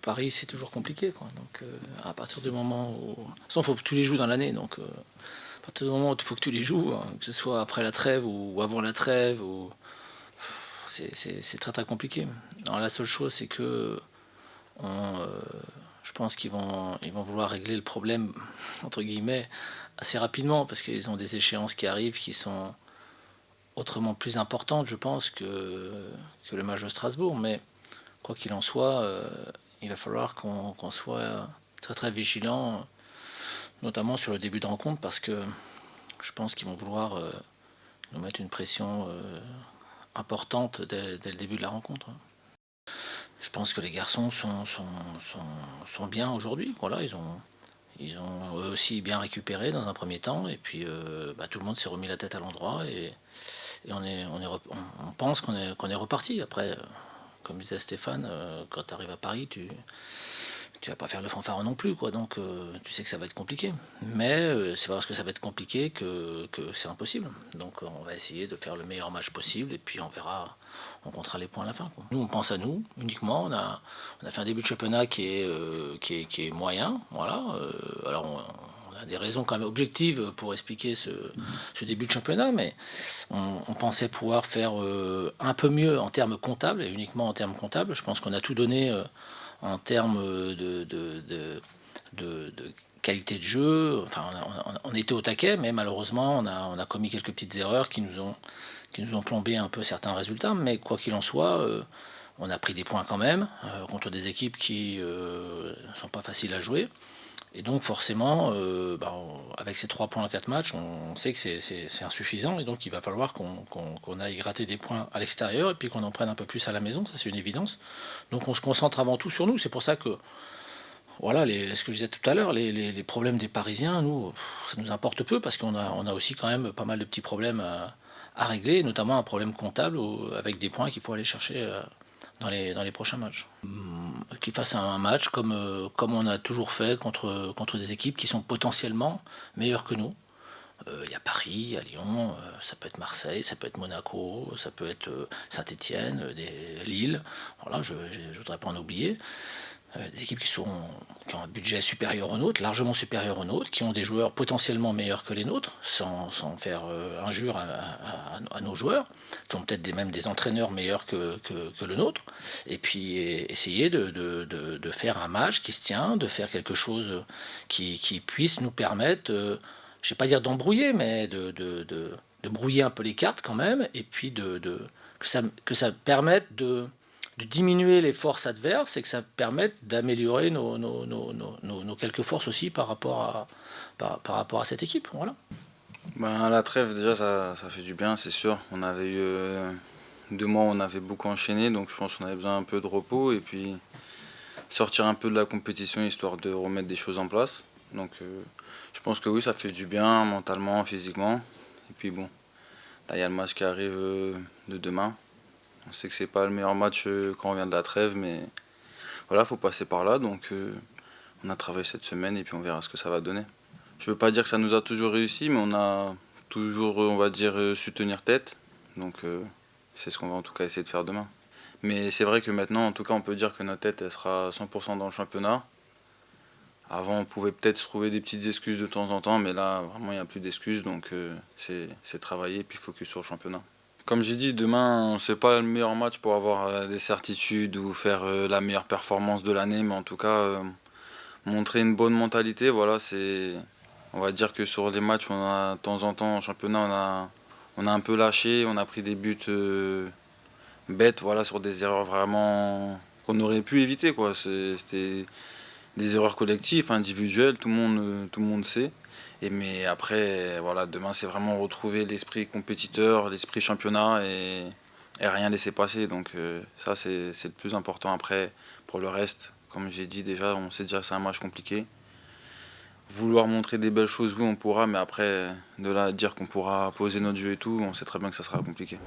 Paris, c'est toujours compliqué, quoi. Donc, à partir du moment où... De toute façon, il faut que tu les joues dans l'année. Donc, à partir du moment où il faut que tu les joues, hein, que ce soit après la trêve ou avant la trêve, c'est très très compliqué. Alors, la seule chose, c'est que je pense qu'ils vont vouloir régler le problème, entre guillemets, assez rapidement, parce qu'ils ont des échéances qui arrivent qui sont autrement plus importantes, je pense, que le match de Strasbourg. Mais quoi qu'il en soit, il va falloir qu'on soit très très vigilant, notamment sur le début de rencontre, parce que je pense qu'ils vont vouloir nous mettre une pression importante dès le début de la rencontre. Je pense que les garçons sont bien aujourd'hui. Voilà, ils ont eux aussi bien récupéré dans un premier temps, et puis tout le monde s'est remis la tête à l'endroit, et on pense qu'on est reparti. Après, comme disait Stéphane, quand tu arrives à Paris, tu vas pas faire le fanfaron non plus, quoi. Donc tu sais que ça va être compliqué. Mais c'est pas parce que ça va être compliqué que c'est impossible. Donc on va essayer de faire le meilleur match possible, et puis on verra, on comptera les points à la fin, quoi. Nous, on pense à nous uniquement. On a fait un début de championnat qui est moyen. Voilà. Alors on a des raisons quand même objectives pour expliquer ce début de championnat, mais on pensait pouvoir faire un peu mieux en termes comptables, et uniquement en termes comptables. Je pense qu'on a tout donné en termes de qualité de jeu. Enfin, on était au taquet, mais malheureusement, on a commis quelques petites erreurs qui nous ont plombé un peu certains résultats. Mais quoi qu'il en soit, on a pris des points quand même contre des équipes qui ne sont pas faciles à jouer. Et donc forcément, avec ces 3 points en 4 matchs, on sait que c'est insuffisant, et donc il va falloir qu'on aille gratter des points à l'extérieur, et puis qu'on en prenne un peu plus à la maison, ça c'est une évidence. Donc on se concentre avant tout sur nous. C'est pour ça que, voilà, ce que je disais tout à l'heure, les problèmes des Parisiens, nous, ça nous importe peu, parce qu'on a aussi quand même pas mal de petits problèmes à régler, notamment un problème comptable avec des points qu'il faut aller chercher dans les prochains matchs. Qu'ils fassent un match comme on a toujours fait contre des équipes qui sont potentiellement meilleures que nous. Il y a Paris, il y a Lyon, ça peut être Marseille, ça peut être Monaco, ça peut être Saint-Étienne, Lille. Voilà, je ne voudrais pas en oublier. Des équipes qui ont un budget supérieur au nôtre, largement supérieur au nôtre, qui ont des joueurs potentiellement meilleurs que les nôtres, sans faire injure à nos joueurs, qui ont peut-être même des entraîneurs meilleurs que le nôtre, et puis essayer de faire un match qui se tient, de faire quelque chose qui puisse nous permettre, je ne vais pas dire d'embrouiller, mais de brouiller un peu les cartes quand même, et puis que ça permette de diminuer les forces adverses, et que ça permette d'améliorer nos quelques forces aussi par rapport à cette équipe. Voilà. À la trêve, déjà, ça fait du bien, c'est sûr. On avait eu 2 mois où on avait beaucoup enchaîné, donc je pense qu'on avait besoin un peu de repos, et puis sortir un peu de la compétition, histoire de remettre des choses en place. Donc je pense que oui, ça fait du bien, mentalement, physiquement. Et puis bon, là, il y a le match qui arrive de demain. On sait que c'est pas le meilleur match quand on vient de la trêve, mais voilà, faut passer par là. Donc on a travaillé cette semaine, et puis on verra ce que ça va donner. Je veux pas dire que ça nous a toujours réussi, mais on a toujours, on va dire, su tenir tête. Donc c'est ce qu'on va en tout cas essayer de faire demain. Mais c'est vrai que maintenant, en tout cas, on peut dire que notre tête, elle sera 100% dans le championnat. Avant, on pouvait peut-être se trouver des petites excuses de temps en temps, mais là, vraiment, il n'y a plus d'excuses. Donc c'est travailler, et puis focus sur le championnat. Comme j'ai dit, demain, c'est pas le meilleur match pour avoir des certitudes ou faire la meilleure performance de l'année, mais en tout cas, montrer une bonne mentalité. Voilà, on va dire que sur les matchs, on a de temps en temps en championnat, on a un peu lâché, on a pris des buts bêtes, voilà, sur des erreurs vraiment qu'on aurait pu éviter, quoi. C'était des erreurs collectives, individuelles, tout le monde sait. Mais après, voilà, demain, c'est vraiment retrouver l'esprit compétiteur, l'esprit championnat, et rien laisser passer. Donc ça, c'est le plus important. Après, pour le reste, comme j'ai dit déjà, on sait déjà que c'est un match compliqué. Vouloir montrer des belles choses, oui, on pourra, mais après, de là à dire qu'on pourra poser notre jeu et tout, on sait très bien que ça sera compliqué.